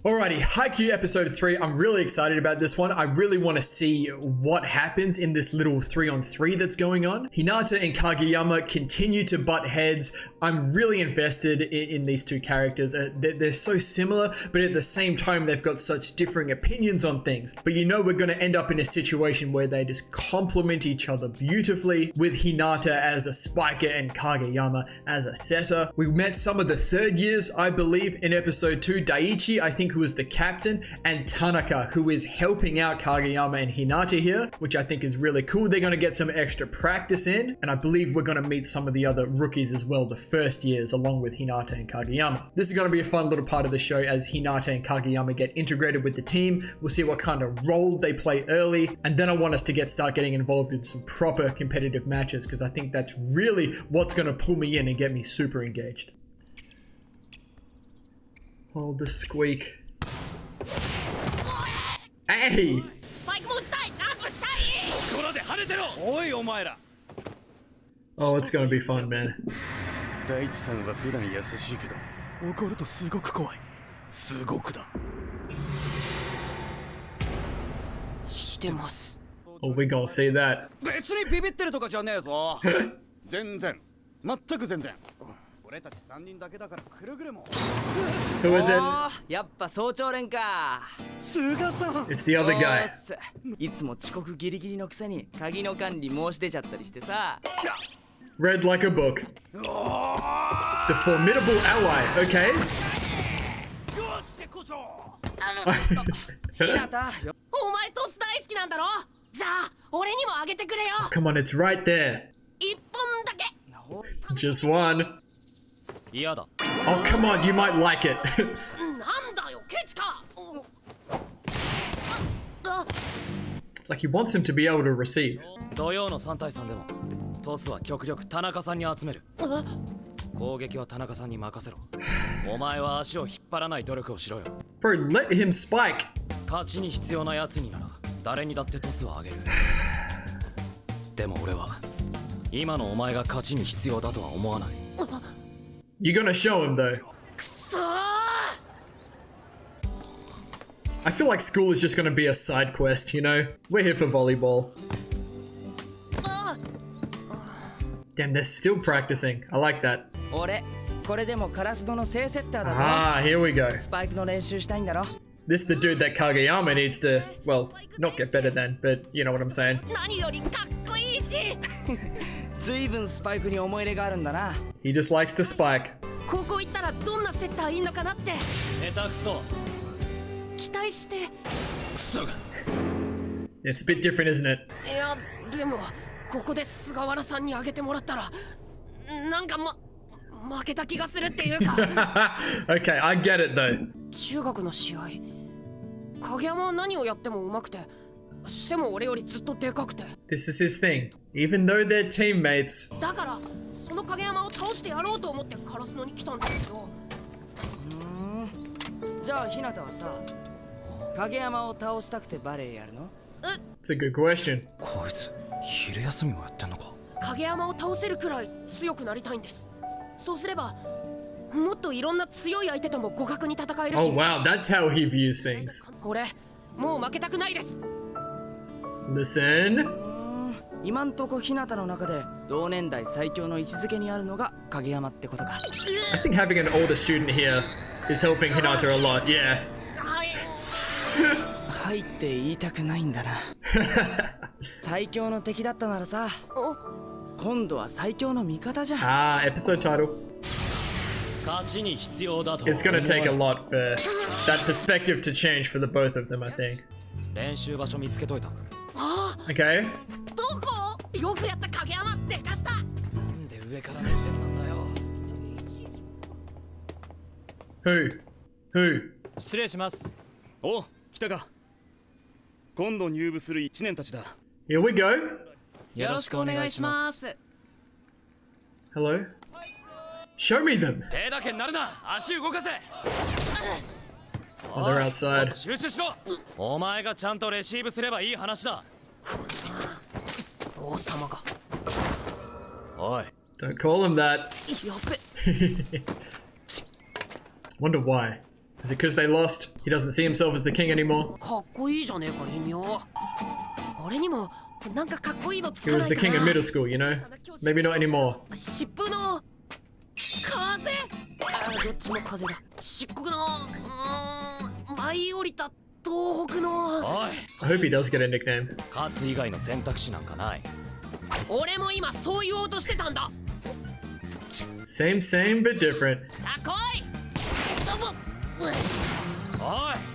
Alrighty, Haikyu episode 3. I'm really excited about this one. I really want to see what happens in this little 3-on-3 that's going on. Hinata and Kageyama continue to butt heads. I'm really invested in these two characters. They're so similar, but at the same time, they've got such differing opinions on things. But you know we're going to end up in a situation where they just complement each other beautifully, with Hinata as a spiker and Kageyama as a setter. We met some of the third years, I believe, in episode 2. Daiichi, I think, who is the captain, and Tanaka, who is helping out Kageyama and Hinata here, which I think is really cool. They're going to get some extra practice in, and I believe we're going to meet some of the other rookies as well, the first years, along with Hinata and Kageyama. This is going to be a fun little part of the show as Hinata and Kageyama get integrated with the team. We'll see what kind of role they play early, and then I want us to start getting involved in some proper competitive matches, because I think that's really what's going to pull me in and get me super engaged. Hold the squeak. Hey! Oh, it's gonna be fun, man. Oh, we gonna see that. Who is it? It's the other guy. Read like a book. The formidable ally, okay? Oh, come on, it's right there. Just one. Oh, come on, you might like it. It's like he wants him to be able to receive. Bro, let him spike. You're gonna show him though. I feel like school is just gonna be a side quest, you know? We're here for volleyball. Damn, they're still practicing. I like that. Ah, here we go. This is the dude that Kageyama needs to, well, not get better than, but you know what I'm saying. He just likes to spike. It's a bit different, isn't it? Okay, I get it though. This is his thing. Even though they're teammates. It's a good question. Oh wow, that's how he views things. Listen. I think having an older student here is helping Hinata a lot, yeah. Ah, episode title. It's gonna take a lot for that perspective to change for the both of them, I think. Okay. Who? Here we go. Hello? Show me them. Oh, they're outside. Don't call him that. Wonder why. Is it because they lost? He doesn't see himself as the king anymore. かっこいいじゃねえか、人形。俺にもなんかかっこいいのつ He か was ない the か king of な。 middle school, you know? Maybe not anymore. 疾風の風。どっちも風だ。漆黒の舞い降りた東北の。おい、 I hope he does get a nickname. 勝つ以外の選択肢なんかない。俺も今そう言おうとしてたんだ。 Same, but different. さあ来い。おい、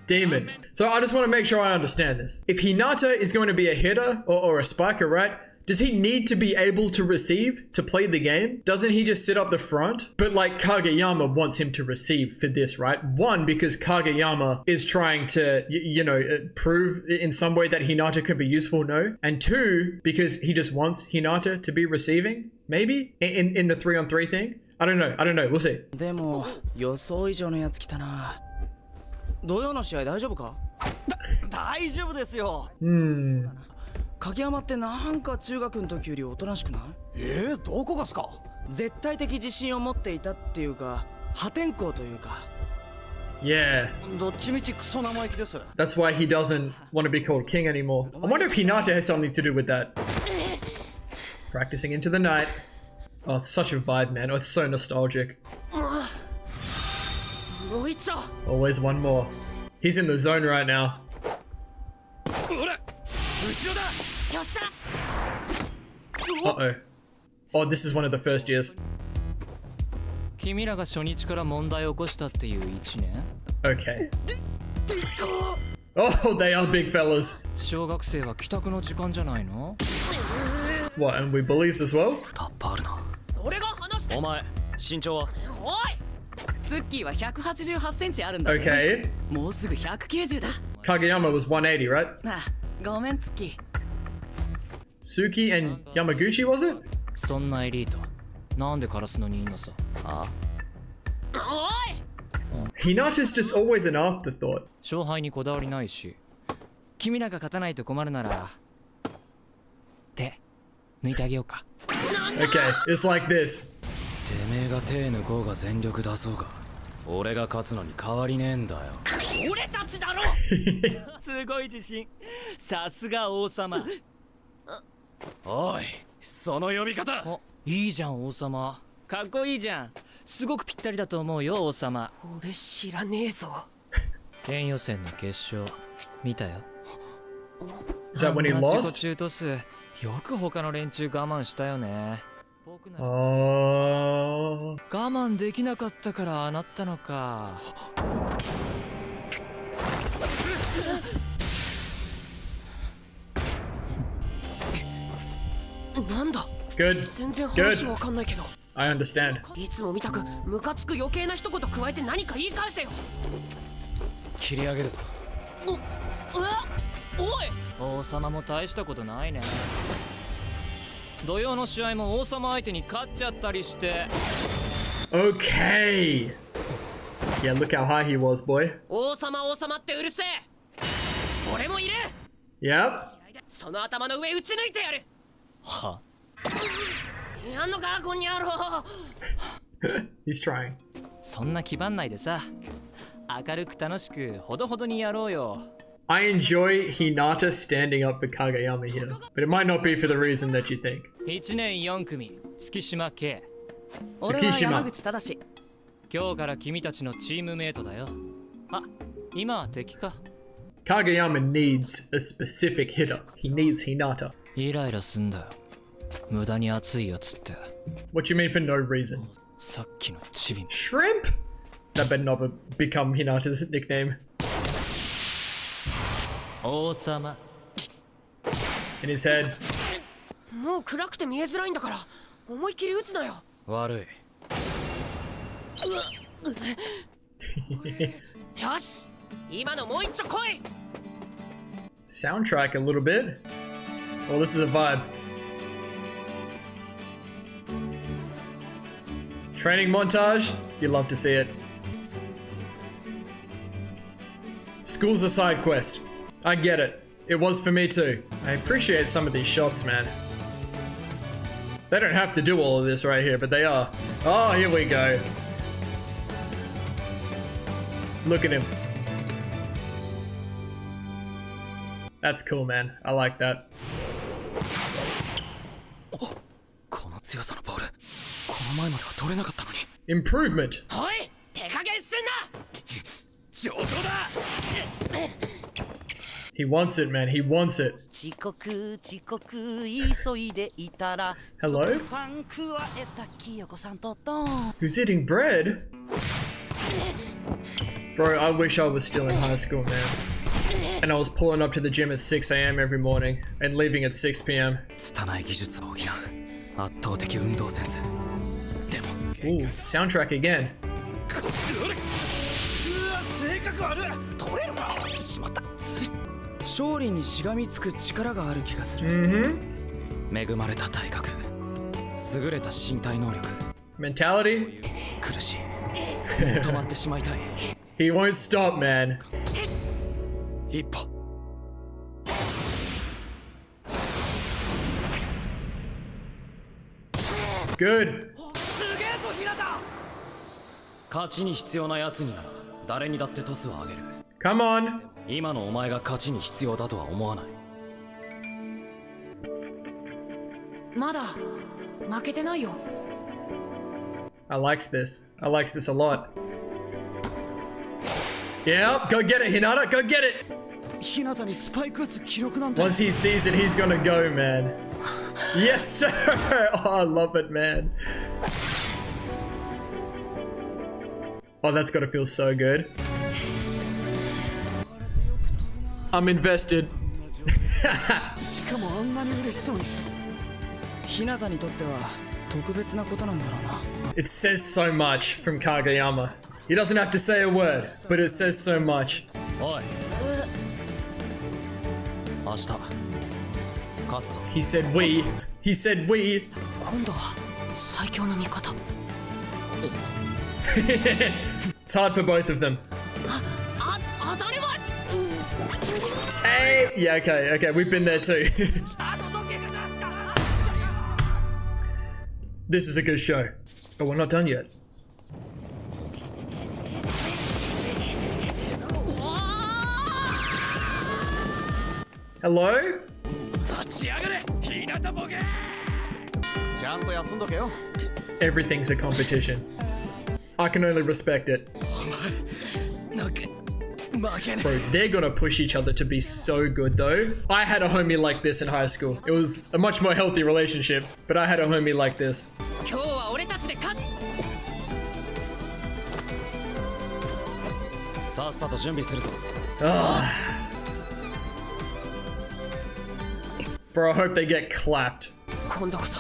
Demon. So I just want to make sure I understand this. If Hinata is going to be a hitter or a spiker, right? Does he need to be able to receive to play the game? Doesn't he just sit up the front? But like Kageyama wants him to receive for this, right? One, because Kageyama is trying to, prove in some way that Hinata could be useful, no? And two, because he just wants Hinata to be receiving, maybe? In the 3-on-3 thing? I don't know. We'll see. でも予想以上のやつ来たな。土曜の試合大丈夫か？大丈夫ですよ。影山ってなんか中学の時よりおとなしくない？どこがすか？絶対的自信を持っていたっていうか、破天荒というか。Yeah. どっちみちクソ生意気です。 That's why he doesn't want to be called king anymore. I wonder if Hinata has something to do with that. Practicing into the night. Oh, it's such a vibe, man. Oh, it's so nostalgic. もう一丁。 Always one more. He's in the zone right now. ほら、後ろだ。よっしゃ。 Uh-oh. Oh, this is one of the first years. 君らが初日から問題を起こしたっていう1年？ Okay. Oh, they are big fellas. 小学生は帰宅の時間じゃないの？ What, and we bullies as well? タッパあるな。俺が話して。お前、身長は？おい。ツッキーは188センチあるんだぜ。 Okay. もうすぐ190だ。 Kageyama was 180, right? あ、ごめんツッキー。 Suki and Yamaguchi, was it? そんなエリート、なんでカラスのにいんのさ。あ？おい。 Hinata's just always an afterthought. 勝敗にこだわりないし、君らが勝たないと困るなら、手抜いてあげようか。 Okay, it's like this. てめえが手抜こうが全力出そうが、俺が勝つのに変わりねえんだよ。俺たちだろ。すごい自信。さすが王様。おい、その呼び方。お、いいじゃん王様。かっこいいじゃん。すごくぴったりだと思うよ王様。俺知らねえぞ。県予選の決勝見たよ。 Is that when he あんな lost? 自己中途数、よく他の連中我慢したよね。僕なら Oh. 我慢できなかったからああなったのか。なんだ。 Good. 全然話わかんないけど。 I understand. いつも見たくムカつく余計な一言加えて何か言い返せよ。切り上げるぞ。うわ、おい。王様も大したことないね。土曜の試合も王様相手に勝っちゃったりして。 Okay. Yeah, look how high he was, boy. 王様ってうるせえ。俺もいる。 Yep. その頭の上打ち抜いてやる。は？やんのかこんにゃろ。 He's trying. そんな気張んないでさ。明るく楽しくほどほどにやろうよ。 I enjoy Hinata standing up for Kageyama here, but it might not be for the reason that you think. 1年4組、月島圭。俺は山 Tsukishima. 口正。今日から君たちのチームメイトだよ。あ、今は敵か。 Kageyama needs a specific hitter. He needs Hinata. イライラすんだよ。無駄に熱いやつって。 What you mean for no reason? さっきのチビ。 Shrimp? That better not become Hinata's nickname. 王様。 In his head. もう暗くて見えづらいんだから思いっきり打つなよ。悪い。よし、今のもう一丁来い。 Soundtrack a little bit. Well, this is a vibe. Training montage. You love to see it. School's a side quest. I get it. It was for me too. I appreciate some of these shots, man. They don't have to do all of this right here, but they are. Oh, here we go. Look at him. That's cool, man. I like that. この強さのボール、この前までは取れなかったのに。 Improvement. おい手加減すんな上等だ He wants it, man. He wants it. 遅刻急いでいたら Hello? パン加えた清子さんとドン Who's eating bread? Bro, I wish I was still in high school, man. And I was pulling up to the gym at 6 a.m. every morning and leaving at 6 p.m. 拙い技術を補う圧倒的運動センスでも Ooh, soundtrack again. 性格悪い取れるかしまった勝利にしがみつく力がある気がする恵まれた体格優れた身体能力 Mentality? 苦しい止まってしまいたい He won't stop, man. 一歩 Good. すげえぞ日向勝ちに必要なやつになら誰にだってトスを上げる Come on. 今のお前が勝ちに必要だとは思わないまだ負けてないよ I likes this. I likes this a lot. Yeah, go get it, Hinata. Go get it. 日向にスパイク打つ記録なんて Once he sees it, he's gonna go, man. Yes, sir. Oh, I love it, man. Oh, that's gotta feel so good. I'm invested. しかもあんなに嬉しそうに日向にとっては特別なことなんだろうな It says so much from Kageyama. He doesn't have to say a word, but it says so much. おい明日勝つぞ He said we. He said we. 今度は最強の味方 It's hard for both of them. 当たり前 Hey! Yeah, okay, we've been there too. This is a good show. Oh, we're not done yet. Hello? 立ち上がれ日向ボケちゃんと休んどけよ Everything's a competition. I can only respect it. なんか負けね Bro, they're gonna push each other to be so good though. I had a homie like this in high school. It was a much more healthy relationship, but I had a homie like this. 今日は俺たちで勝つさっさと準備するぞ Bro, I hope they get clapped. 今度こそ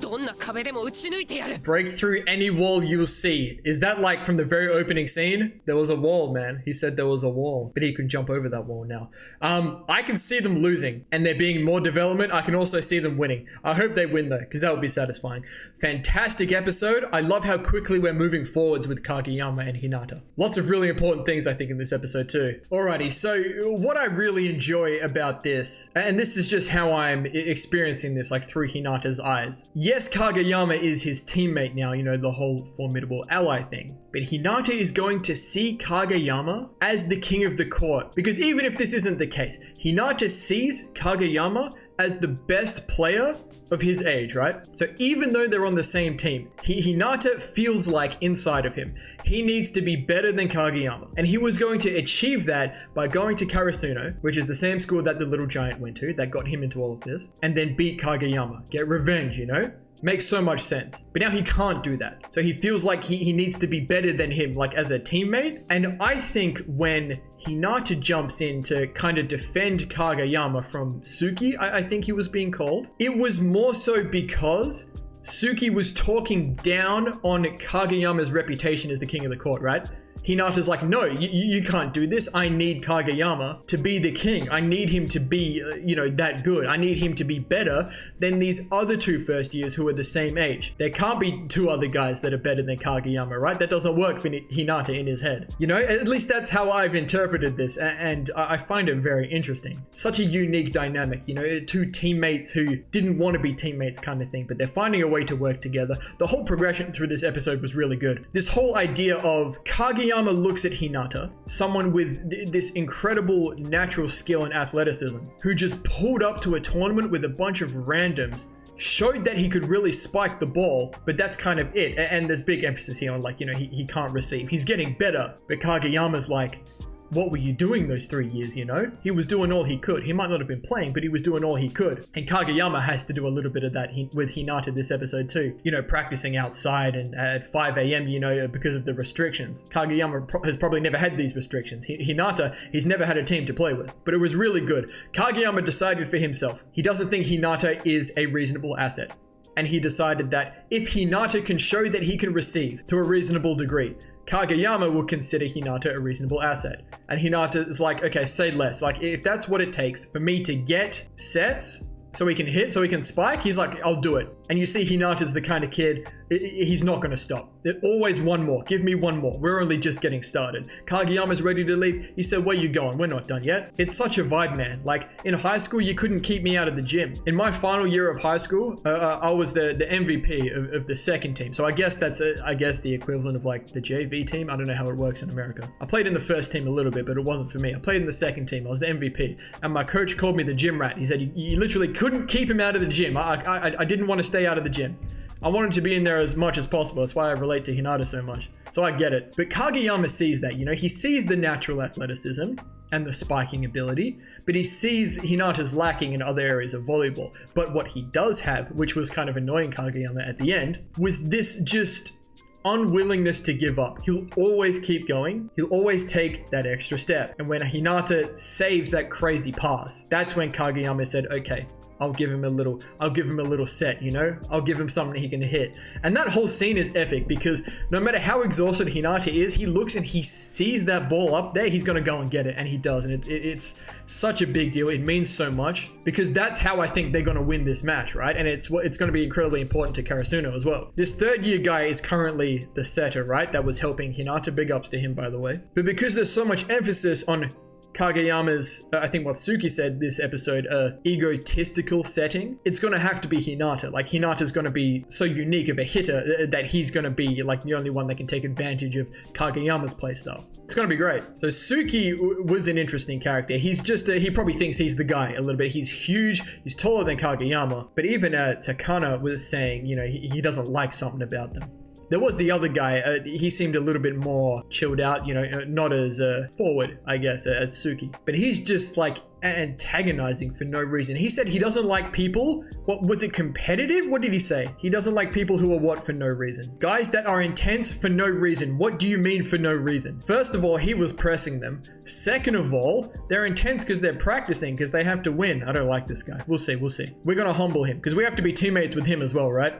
どんな壁でも打ち抜いてやる Break through any wall you'll see. Is that like from the very opening scene? There was a wall, man. He said there was a wall, but he can jump over that wall now. I can see them losing and there being more development. I can also see them winning. I hope they win though, because that would be satisfying. Fantastic episode. I love how quickly we're moving forwards with Kageyama and Hinata. Lots of really important things, I think, in this episode too. Alrighty, so what I really enjoy about this, and this is just how I'm experiencing this, like through Hinata's eyes. Yes, Kageyama is his teammate now, you know, the whole formidable ally thing. But Hinata is going to see Kageyama as the king of the court. Because even if this isn't the case, Hinata sees Kageyama as the best player of his age, right? So even though they're on the same team, Hinata feels like inside of him, he needs to be better than Kageyama. And he was going to achieve that by going to Karasuno, which is the same school that the little giant went to, that got him into all of this, and then beat Kageyama, get revenge, you know? Makes so much sense. But now he can't do that. So he feels like he needs to be better than him, like as a teammate. And I think when Hinata jumps in to kind of defend Kageyama from Suki, I think he was being called, it was more so because Suki was talking down on Kageyama's reputation as the king of the court, right? Hinata's like, no, you can't do this. I need Kageyama to be the king. I need him to be, you know, that good. I need him to be better than these other two first years who are the same age. There can't be two other guys that are better than Kageyama, right? That doesn't work for Hinata in his head. You know, at least that's how I've interpreted this, and I find it very interesting. Such a unique dynamic, you know, two teammates who didn't want to be teammates kind of thing, but they're finding a way to work together. The whole progression through this episode was really good. This whole idea of Kageyama Kageyama looks at Hinata, someone with this incredible natural skill and athleticism, who just pulled up to a tournament with a bunch of randoms, showed that he could really spike the ball, but that's kind of it. And there's big emphasis here on, like, you know, he can't receive. He's getting better, but Kageyama's like, what were you doing those 3 years, you know? He was doing all he could. He might not have been playing, but he was doing all he could. And Kageyama has to do a little bit of that with Hinata this episode too. You know, practicing outside and at 5 a.m., you know, because of the restrictions. Kageyama has probably never had these restrictions. Hinata, he's never had a team to play with. But it was really good. Kageyama decided for himself. He doesn't think Hinata is a reasonable asset. And he decided that if Hinata can show that he can receive to a reasonable degree, Kageyama will consider Hinata a reasonable asset. And Hinata is like, okay, say less. Like, if that's what it takes for me to get sets so he can hit, so he can spike, he's like, I'll do it. And you see Hinata's the kind of kid, he's not going to stop. There's always one more. Give me one more. We're only just getting started. Kageyama's ready to leave. He said, where you going? We're not done yet. It's such a vibe, man. Like, in high school, you couldn't keep me out of the gym. In my final year of high school, I was the MVP of the second team. So I guess that's, the equivalent of like the JV team. I don't know how it works in America. I played in the first team a little bit, but it wasn't for me. I played in the second team. I was the MVP. And my coach called me the gym rat. He said, you literally couldn't keep him out of the gym. I didn't want to stay out of the gym. I wanted to be in there as much as possible. That's why I relate to Hinata so much. So I get it. But Kageyama sees that, you know, he sees the natural athleticism and the spiking ability, but he sees Hinata's lacking in other areas of volleyball. But what he does have, which was kind of annoying Kageyama at the end, was this just unwillingness to give up. He'll always keep going. He'll always take that extra step. And when Hinata saves that crazy pass, that's when Kageyama said, okay, I'll give him a little set, you know? I'll give him something he can hit. And that whole scene is epic because no matter how exhausted Hinata is, he looks and he sees that ball up there, he's gonna go and get it, and he does. And it's such a big deal. It means so much because that's how I think they're gonna win this match, right? And it's gonna be incredibly important to Karasuno as well. This third year guy is currently the setter, right? That was helping Hinata. Big ups to him, by the way. But because there's so much emphasis on Kageyama's, I think what Suki said this episode, egotistical setting, it's gonna have to be Hinata. Like, Hinata's gonna be so unique of a hitter that he's gonna be like the only one that can take advantage of Kageyama's playstyle. It's gonna be great. So Suki was an interesting character. He's just, he probably thinks he's the guy a little bit. He's huge, he's taller than Kageyama, but even Takana was saying, you know, he doesn't like something about them. There was the other guy, he seemed a little bit more chilled out, you know, not as forward, I guess, as Suki. But he's just like antagonizing for no reason. He said he doesn't like people, what was it, competitive? What did he say? He doesn't like people who are what for no reason? Guys that are intense for no reason. What do you mean for no reason? First of all, he was pressing them. Second of all, they're intense because they're practicing, because they have to win. I don't like this guy. We'll see, we'll see. We're gonna humble him, because we have to be teammates with him as well, right?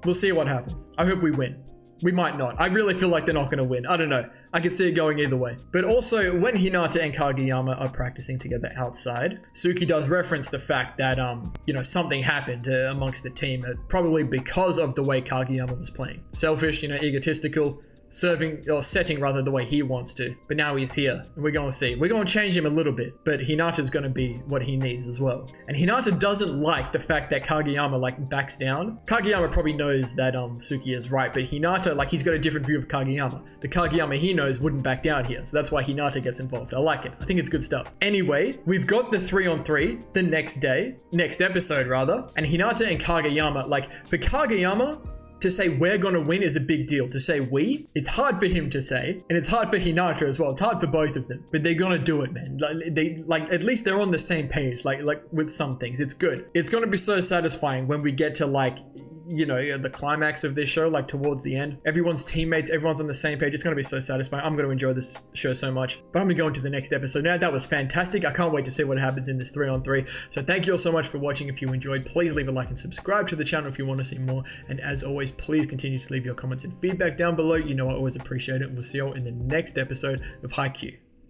We'll see what happens. I hope we win. We might not. I really feel like they're not going to win. I don't know. I can see it going either way. But also, when Hinata and Kageyama are practicing together outside, Suki does reference the fact that, you know, something happened amongst the team, probably because of the way Kageyama was playing. Selfish, you know, egotistical, setting rather the way he wants to. But now he's here, and we're going to see. We're going to change him a little bit, but Hinata's going to be what he needs as well. And Hinata doesn't like the fact that Kageyama like backs down. Kageyama probably knows that Suki is right, but Hinata, like, he's got a different view of Kageyama. The Kageyama he knows wouldn't back down here, so that's why Hinata gets involved. I like it. I think it's good stuff. Anyway, we've got the 3-on-3 the next episode rather, and Hinata and Kageyama, like, for Kageyama, to say we're gonna win is a big deal. To say we, it's hard for him to say, and it's hard for Hinata as well. It's hard for both of them, but they're gonna do it, man. At least they're on the same page, like with some things. It's good. It's gonna be so satisfying when we get to, like, you know, the climax of this show, like towards the end. Everyone's teammates, everyone's on the same page. It's going to be so satisfying. I'm going to enjoy this show so much. But I'm going to go into the next episode now. That was fantastic. I can't wait to see what happens in this 3-on-3. So thank you all so much for watching. If you enjoyed, please leave a like and subscribe to the channel if you want to see more. And as always, please continue to leave your comments and feedback down below. You know I always appreciate it. And we'll see you all in the next episode of Haikyu.